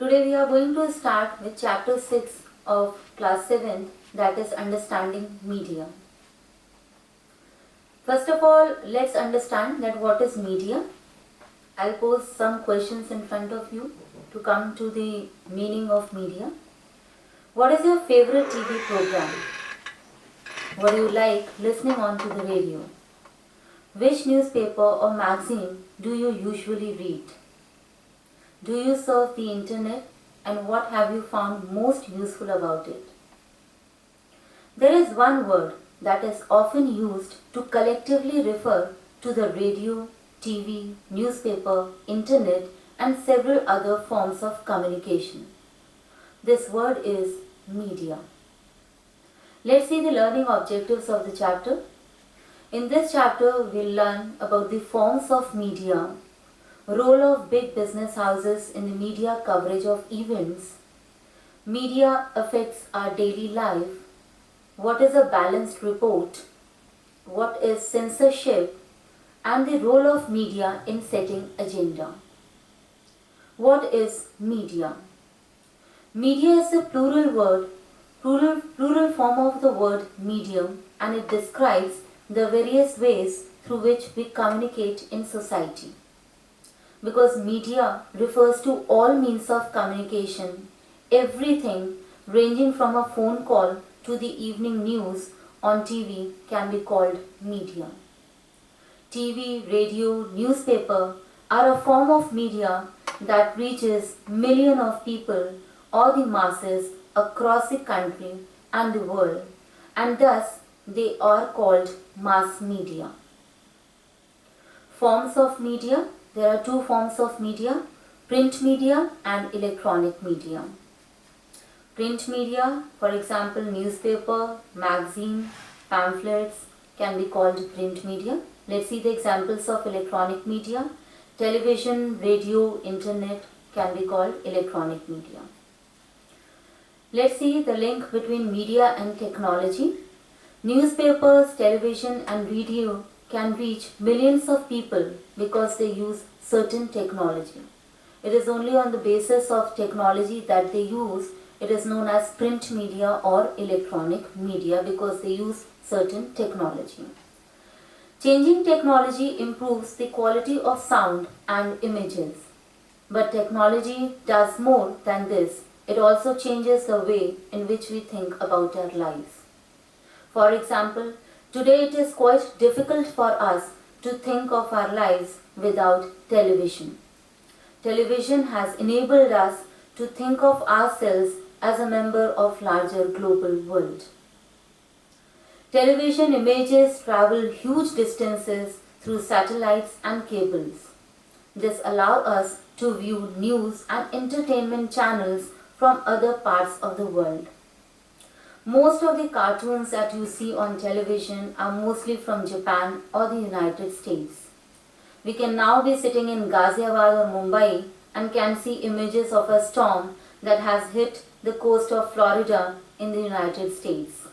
Today we are going to start with chapter 6 of class 7, that is Understanding Media. First of all, let's understand that what is media. I'll pose some questions in front of you to come to the meaning of media. What is your favorite TV program? What do you like listening on to the radio? Which newspaper or magazine do you usually read? Do you surf the internet, and what have you found most useful about it? There is one word that is often used to collectively refer to the radio, TV, newspaper, internet, and several other forms of communication. This word is media. Let's see the learning objectives of the chapter. In this chapter, we'll learn about the forms of media, role of big business houses in the media coverage of events, media affects our daily life, what is a balanced report, what is censorship, and the role of media in setting agenda. What is media? Media is a plural word, plural form of the word medium, and it describes the various ways through which we communicate in society. Because media refers to all means of communication, everything ranging from a phone call to the evening news on TV can be called media. TV, radio, newspaper are a form of media that reaches millions of people or the masses across the country and the world, and thus they are called mass media. Forms of media. There are two forms of media, print media and electronic media. Print media, for example, newspaper, magazine, pamphlets can be called print media. Let's see the examples of electronic media. Television, radio, internet can be called electronic media. Let's see the link between media and technology. Newspapers, television and radio can reach millions of people because they use certain technology. It is only on the basis of technology that they use. It is known as print media or electronic media because they use certain technology. Changing technology improves the quality of sound and images. But technology does more than this. It also changes the way in which we think about our lives. For example, today it is quite difficult for us to think of our lives without television. Television has enabled us to think of ourselves as a member of larger global world. Television images travel huge distances through satellites and cables. This allows us to view news and entertainment channels from other parts of the world. Most of the cartoons that you see on television are mostly from Japan or the United States. We can now be sitting in Ghaziabad or Mumbai and can see images of a storm that has hit the coast of Florida in the United States.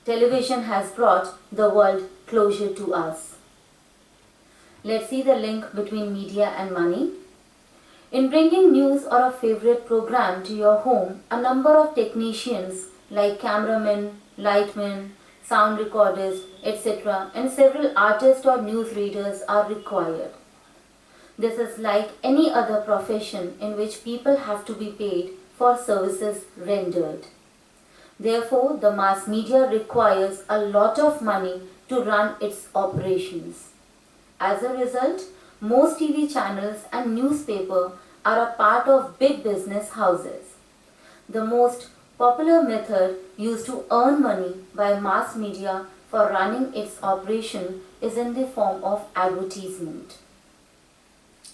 Television has brought the world closer to us. Let's see the link between media and money. In bringing news or a favorite program to your home, a number of technicians like cameramen, lightmen, sound recorders, etc. and several artists or newsreaders are required. This is like any other profession in which people have to be paid for services rendered. Therefore, the mass media requires a lot of money to run its operations. As a result, most TV channels and newspapers are a part of big business houses. The most popular method used to earn money by mass media for running its operation is in the form of advertisement.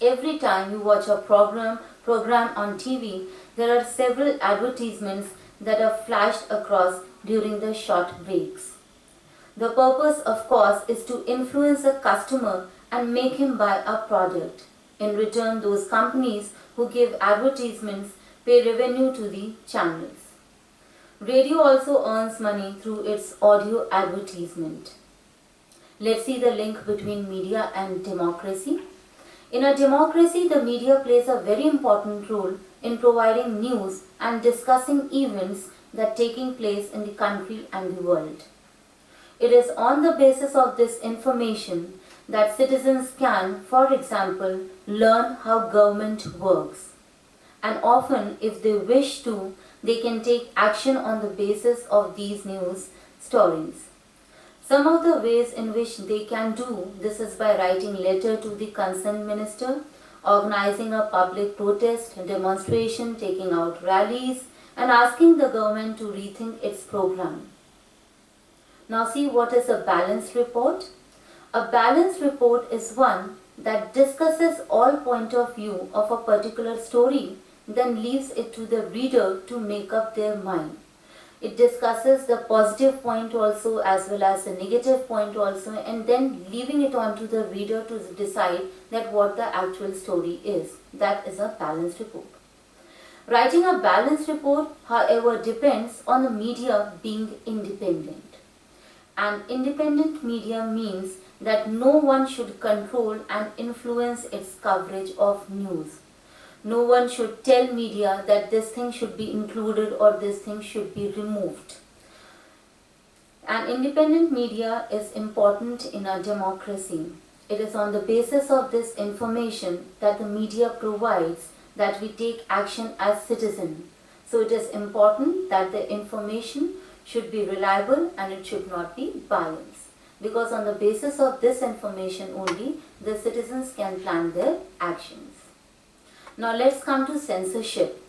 Every time you watch a program on TV, there are several advertisements that are flashed across during the short breaks. The purpose, of course, is to influence a customer and make him buy a product. In return, those companies who give advertisements pay revenue to the channels. Radio also earns money through its audio advertisement. Let's see the link between media and democracy. In a democracy, the media plays a very important role in providing news and discussing events that are taking place in the country and the world. It is on the basis of this information that citizens can, for example, learn how government works. And often, if they wish to, they can take action on the basis of these news stories. Some of the ways in which they can do this is by writing letter to the concerned minister, organizing a public protest, demonstration, taking out rallies, and asking the government to rethink its program. Now see what is a balanced report. A balanced report is one that discusses all point of view of a particular story, then leaves it to the reader to make up their mind. It discusses the positive point also as well as the negative point also, and then leaving it on to the reader to decide that what the actual story is. That is a balanced report. Writing a balanced report, however, depends on the media being independent. And independent media means that no one should control and influence its coverage of news. No one should tell media that this thing should be included or this thing should be removed. An independent media is important in a democracy. It is on the basis of this information that the media provides that we take action as citizens. So it is important that the information should be reliable and it should not be biased. Because on the basis of this information only, the citizens can plan their actions. Now let's come to censorship.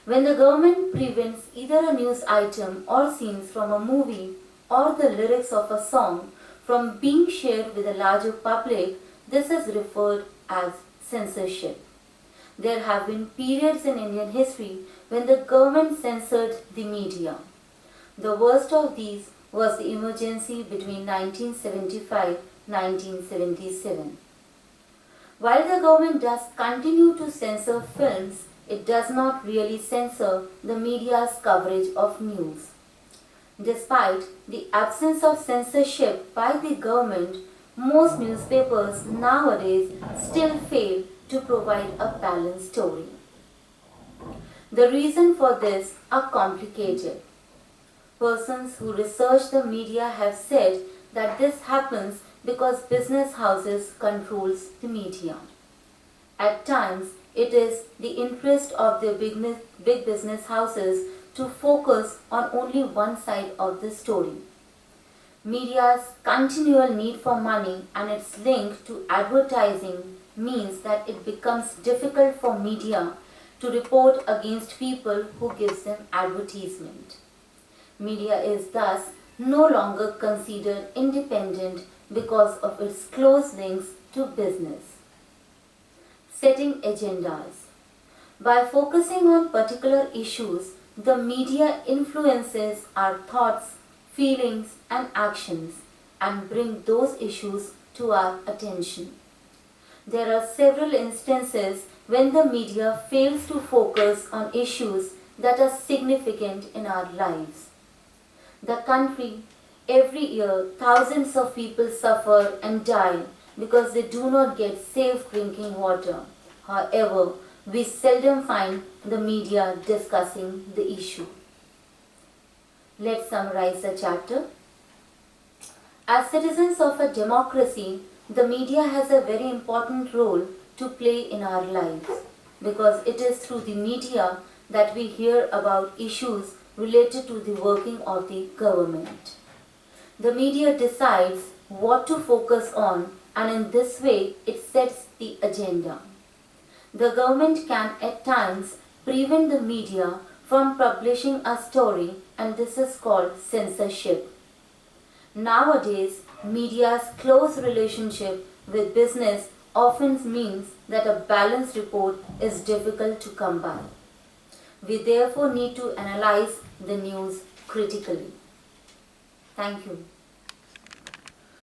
When the government prevents either a news item or scenes from a movie or the lyrics of a song from being shared with a larger public, this is referred as censorship. There have been periods in Indian history when the government censored the media. The worst of these was the emergency between 1975-1977. While the government does continue to censor films, it does not really censor the media's coverage of news. Despite the absence of censorship by the government, most newspapers nowadays still fail to provide a balanced story. The reason for this are complicated. Persons who research the media have said that this happens because business houses controls the media. At times, it is the interest of the big business houses to focus on only one side of the story. Media's continual need for money and its link to advertising means that it becomes difficult for media to report against people who gives them advertisement. Media is thus no longer considered independent because of its close links to business. Setting agendas. By focusing on particular issues, the media influences our thoughts, feelings and actions and bring those issues to our attention. There are several instances when the media fails to focus on issues that are significant in our lives. The country, every year, thousands of people suffer and die because they do not get safe drinking water. However, we seldom find the media discussing the issue. Let's summarize the chapter. As citizens of a democracy, the media has a very important role to play in our lives because it is through the media that we hear about issues related to the working of the government. The media decides what to focus on and in this way it sets the agenda. The government can at times prevent the media from publishing a story and this is called censorship. Nowadays, media's close relationship with business often means that a balanced report is difficult to come by. We therefore need to analyze the news critically. Thank you.